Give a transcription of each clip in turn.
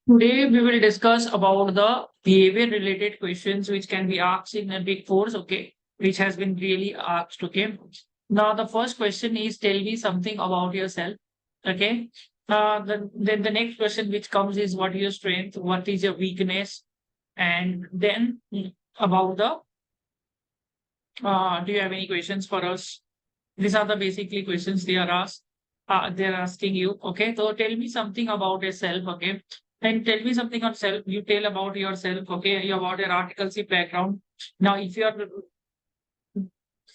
Today we will discuss about the behavior related questions which can be asked in a big fours, okay, which has been really asked, okay. Now the first question is tell me something about yourself, okay. Then the next question which comes is what is your strength, what is your weakness, and then about the do you have any questions for us? These are the basically questions they are asked. They're asking you. Okay, so tell me something about yourself. Okay, and tell me something on self. You tell about yourself. Okay, you about your articleship background. Now, if you are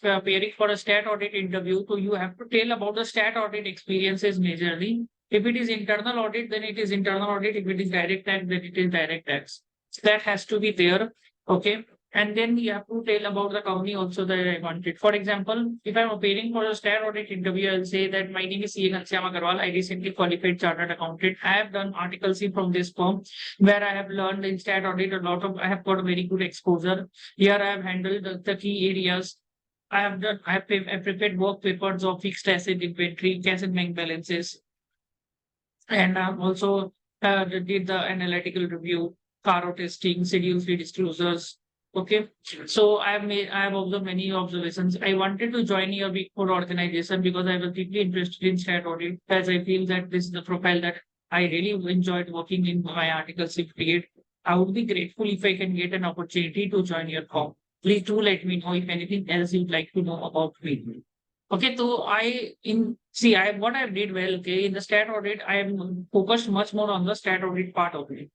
preparing for a stat audit interview, so you have to tell about the stat audit experiences majorly. If it is internal audit, then it is internal audit. If it is direct tax, then it is direct tax. That has to be there. Okay. And then you have to tell about the company also that I wanted. For example, if I'm appearing for a stat audit interview, I'll say that my name is CA Agarwal. I recently qualified chartered accountant. I have done Article C from this firm where I have learned in stat audit a lot of, I have got a very good exposure. Here I have handled the key areas. I prepared work papers of fixed asset inventory, cash and bank balances, and I've also did the analytical review, CARO testing, schedule free disclosures. Okay, so I have observed many observations. I wanted to join your Big Four organization because I was deeply interested in stat audit, as I feel that this is the profile that I really enjoyed working in my articleship period. I would be grateful if I can get an opportunity to join your firm. Please do let me know if anything else you'd like to know about me. Okay, so I what I did well, okay, in the stat audit, I am focused much more on the stat audit part of it.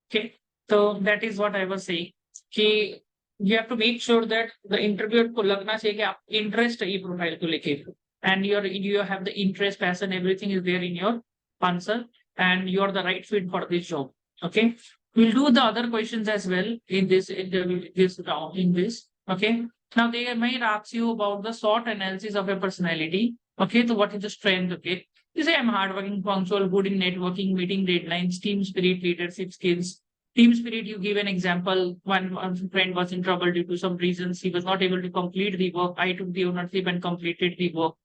Okay, so that is what I was saying. Okay, you have to make sure that the interviewer को लगना चाहिए कि आप interest है ये profile को लेके and you have the interest, passion, everything is there in your answer and you are the right fit for this job. Okay, we'll do the other questions as well in this interview, this round in this. Okay, now they might ask you about the SWOT analysis of a personality. Okay, so what is the strength? Okay, you say I'm hardworking, punctual, good in networking, meeting deadlines, team spirit, leadership skills. Team spirit, you give an example. One friend was in trouble due to some reasons. He was not able to complete the work. I took the ownership and completed the work.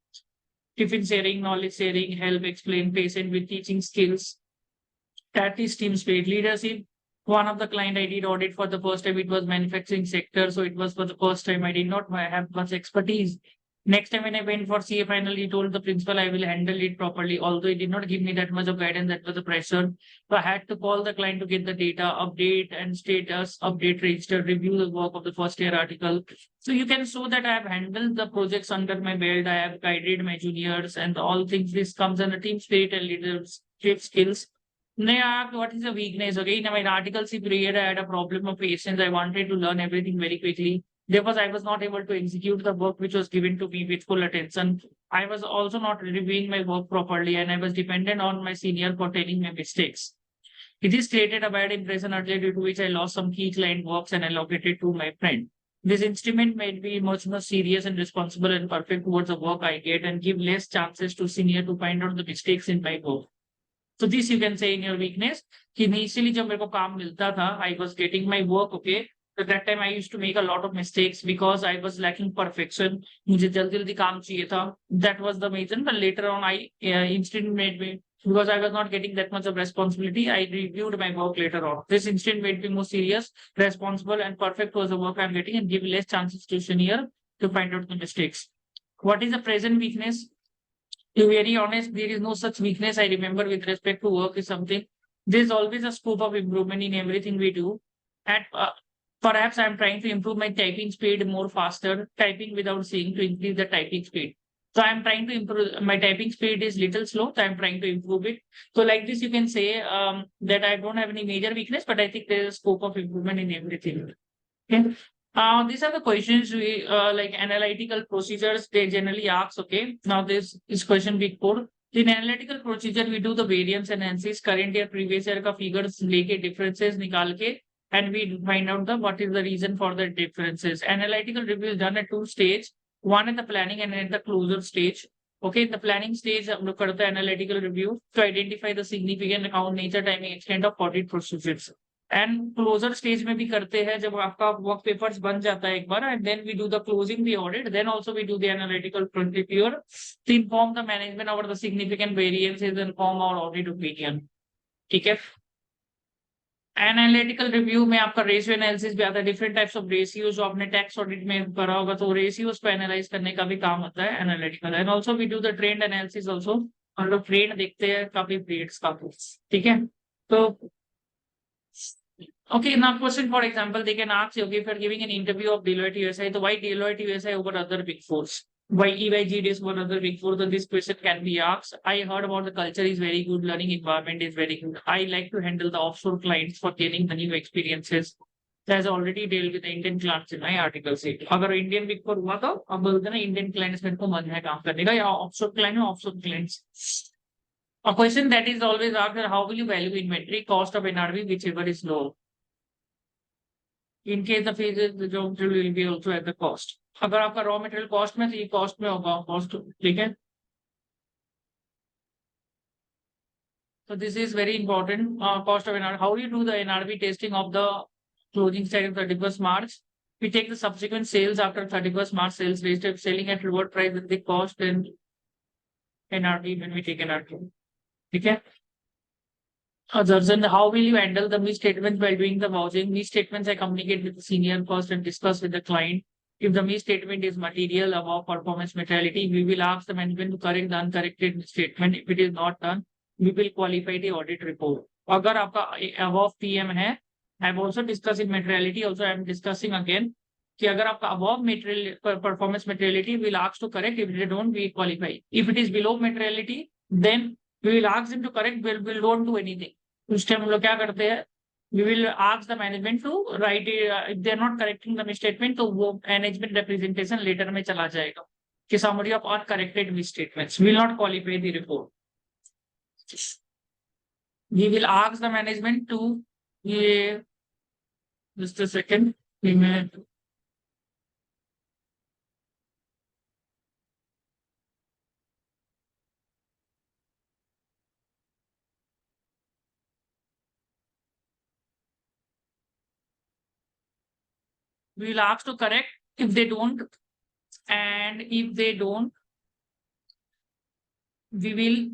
Tiffin sharing, knowledge sharing, help explain patient with teaching skills. That is team spirit. Leadership. One of the client I did audit for the first time. It was manufacturing sector. So it was for the first time. I did not have much expertise. Next time when I went for CA final, he told the principal I will handle it properly. Although he did not give me that much of guidance, that was the pressure. So I had to call the client to get the data, update and status, update register, review the work of the first year article. So you can show that I have handled the projects under my belt. I have guided my juniors and all things. This comes under team spirit and leadership skills. What is the weakness? Okay, in my article C period, I had a problem of patience. I wanted to learn everything very quickly. Therefore, I was not able to execute the work which was given to me with full attention. I was also not reviewing my work properly, and I was dependent on my senior for telling my mistakes. It is created a bad impression earlier due to which I lost some key client works and allocated to my friend. This instrument made me much more serious and responsible and perfect towards the work I get and give less chances to senior to find out the mistakes in my work. So this you can say in your weakness. कि initially जब मेरे को काम मिलता था, I was getting my work okay. At that time I used to make a lot of mistakes because I was lacking perfection. मुझे जल्दी जल्दी काम चाहिए था. That was the reason. But later on I instant made me because I was not getting that much of responsibility. I reviewed my work later on. This instant made me more serious, responsible, and perfect was the work I'm getting and give less chances to senior to find out the mistakes. What is the present weakness? To be very honest, there is no such weakness. I remember with respect to work is something. There's always a scope of improvement in everything we do. And perhaps I'm trying to improve my typing speed more faster, typing without saying to increase the typing speed. So I'm trying to improve my typing speed is little slow. So I'm trying to improve it. So like this, you can say that I don't have any major weakness, but I think there's a scope of improvement in everything. Okay. These are the questions we like analytical procedures they generally ask. Okay. Now this is question big four. In analytical procedure, we do the variance analysis, current year, previous year ka figures leke differences nikal ke, and we find out the what is the reason for the differences. Analytical review is done at two stages. One at the planning and at the closure stage. Okay, in the planning stage, हम लोग करते हैं analytical review to identify the significant account nature, timing, extent of audit procedures. And closure stage में भी करते हैं जब आपका वर्क पेपर्स बन जाता है एक बार and then we do the closing the audit then also we do the analytical procedure to inform the management about the significant variances and form our audit opinion. ठीक है. एनालिटिकल रिव्यू में आपका ratio analysis भी आता है, different types of ratio जो आपने tax audit में करा होगा, तो रेशियोज को एनालाइज करने का भी काम होता है analytical. And also we do the trend analysis also, हम लोग ट्रेंड देखते हैं काफी ट्रेड्स का, ठीक है। तो okay, now question for example, they can ask you, okay, if you're giving an interview of Deloitte USA, so why Deloitte USA over other big fours? Why EY is over other big four? So this question can be asked. I heard about the culture is very good, learning environment is very good. I like to handle the offshore clients for gaining the new experiences. Has already dealt with the Indian clients in my article से। अगर Indian big four हुआ तो अब बोलते ना Indian clients मेरे को मन है काम करने का, या offshore client है offshore clients। A question that is always asked is how will you value inventory cost of NRV whichever is low? In case the fees is the raw material will be also at the cost. अगर आपका raw material cost में तो ये cost में होगा cost, ठीक है। So this is very important. Cost of NRV. How do you do the NRV testing of the closing side of 31st March? We take the subsequent sales after 31st March sales register, selling at lower price than the cost and NRV when we take NRV. ठीक है। Then how will you handle the misstatements while doing the vouching? Misstatements I communicate with the senior first and discuss with the client. If the misstatement is material above performance materiality, we will ask the management to correct the uncorrected misstatement. If it is not done, we will qualify the audit report. अगर आपका above PM है, I have also discussed in materiality. Also, I am discussing again कि अगर आपका above material performance materiality, we will ask to correct. If they don't, we qualify. If it is below materiality, then we will ask them to correct. We don't do anything. उस time हम लोग क्या करते हैं, we will ask the management to write if they are not correcting the misstatement, तो वो management representation later में चला जाएगा कि summary of uncorrected misstatements will not qualify the report. We will ask the management to ये just a second, we will ask to correct if they don't, and if they don't, we will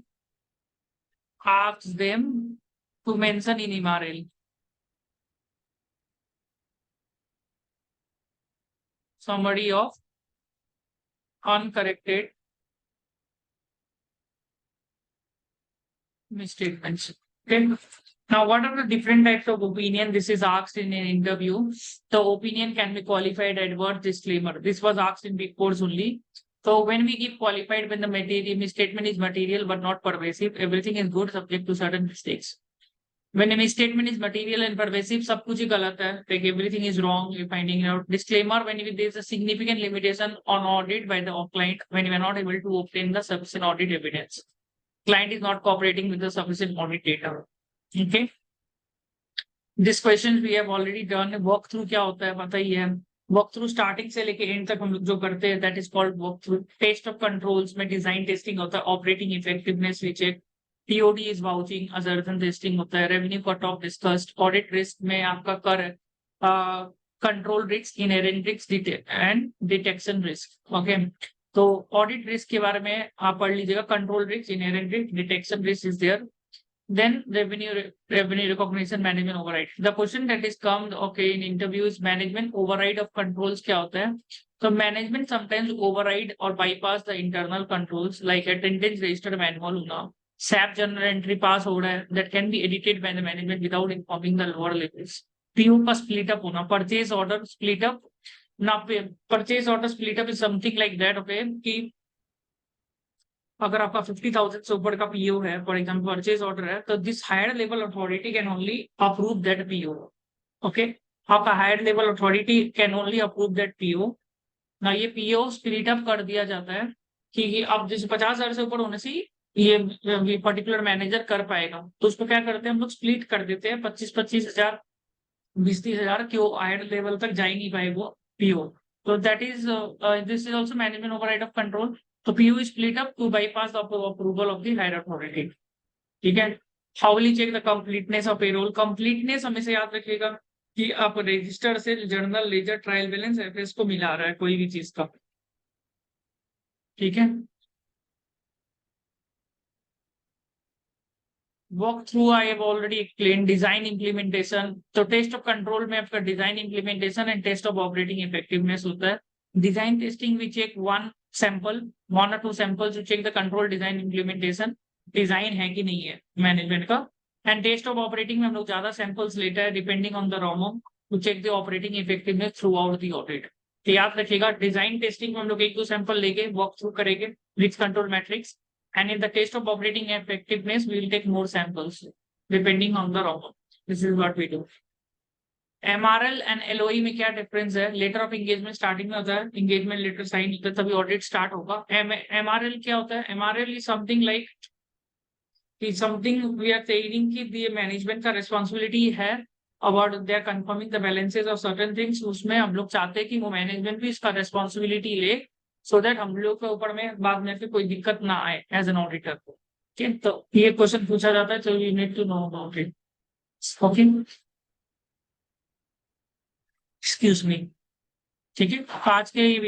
ask them to mention in MRL summary of uncorrected misstatements. Okay. Now, what are the different types of opinion? This is asked in an interview. The opinion can be qualified adverse disclaimer. This was asked in Big Fours only. So when we give qualified when the material misstatement is material but not pervasive, everything is good subject to certain mistakes. When a misstatement is material and pervasive, सब कुछ ही गलत है, like everything is wrong, you're finding it out. Disclaimer when there is a significant limitation on audit by the client when we are not able to obtain the sufficient audit evidence. Client is not cooperating with the sufficient audit data. Okay. This question we have already done. Walk through क्या होता है पता ही है। Walk through starting से लेके end तक हम लोग जो करते हैं that is called walk through. Test of controls में design testing होता है, operating effectiveness we check. TOD is vouching, assertion testing होता है, revenue cut off discussed, audit risk में आपका कर control risk, inherent risk and detection risk. Okay. तो audit risk के बारे में आप पढ़ लीजिएगा, control risk, inherent risk, detection risk is there, then revenue recognition, management override. The question that is come okay in interviews, management override of controls क्या होता है? So management sometimes override or bypass the internal controls like attendance register manual होना, SAP journal entry pass हो रहा है, that can be edited by the management without informing the lower levels. PO का split up होना, purchase order split up. Now purchase order split up is something like that, okay, कि अगर आपका 50,000 से ऊपर का पीओ है, फॉर एग्जाम्पल परचेज ऑर्डर है, तो this higher level authority can only approve that PO. Okay, आपका higher level authority can only approve that PO. ना ये पीओ स्प्लिट अप कर दिया जाता है कि अब जैसे 50,000 से ऊपर होने से ये पर्टिकुलर मैनेजर कर पाएगा, तो उसको क्या करते हैं हम लोग स्प्लिट कर देते हैं 25,000 20,000 क्यों हायर लेवल तक जा ही नहीं पाए वो पीओ। तो that is this is also management override of control. तो PO is split up to bypass the approval of the higher authority. ठीक है। How will you check the completeness of payroll? Completeness हमेशा याद रखिएगा कि आप register से journal ledger trial balance FS को मिला रहा है कोई भी चीज का, ठीक है। Walk through I have already explain design implementation. तो टेस्ट ऑफ कंट्रोल में आपका design implementation and test of operating effectiveness होता है। Design testing we check one और two samples to check the control design implementation, design है कि नहीं है मैनेजमेंट का। एंड टेस्ट ऑफ ऑपरेटिंग में हम लोग ज्यादा सैंपल्स लेते हैं depending on the ROMM to check the operating effectiveness throughout the audit. तो याद रखिएगा डिजाइन टेस्टिंग में हम लोग 1-2 सैंपल लेके वॉक थ्रू करेंगे risk control matrix, and in the test of operating effectiveness we will take more samples depending on the ROM. This is what we do. MRL and LOE में क्या difference है? Letter of engagement starting में होता है, engagement letter sign होता है तभी audit start होगा। MRL क्या होता है? MRL is something like something we are saying कि the मैनेजमेंट का रिस्पॉन्सिबिलिटी है about they are confirming the balances of certain things। उसमें हम लोग चाहते हैं कि वो मैनेजमेंट भी इसका रिस्पॉन्सिबिलिटी ले सो दैट हम लोग के ऊपर में बाद में फिर कोई दिक्कत ना आए एज एन ऑडिटर को। ठीक, तो ये क्वेश्चन पूछा जाता है, तो you need to know about it. Okay, excuse me. ठीक है, आज के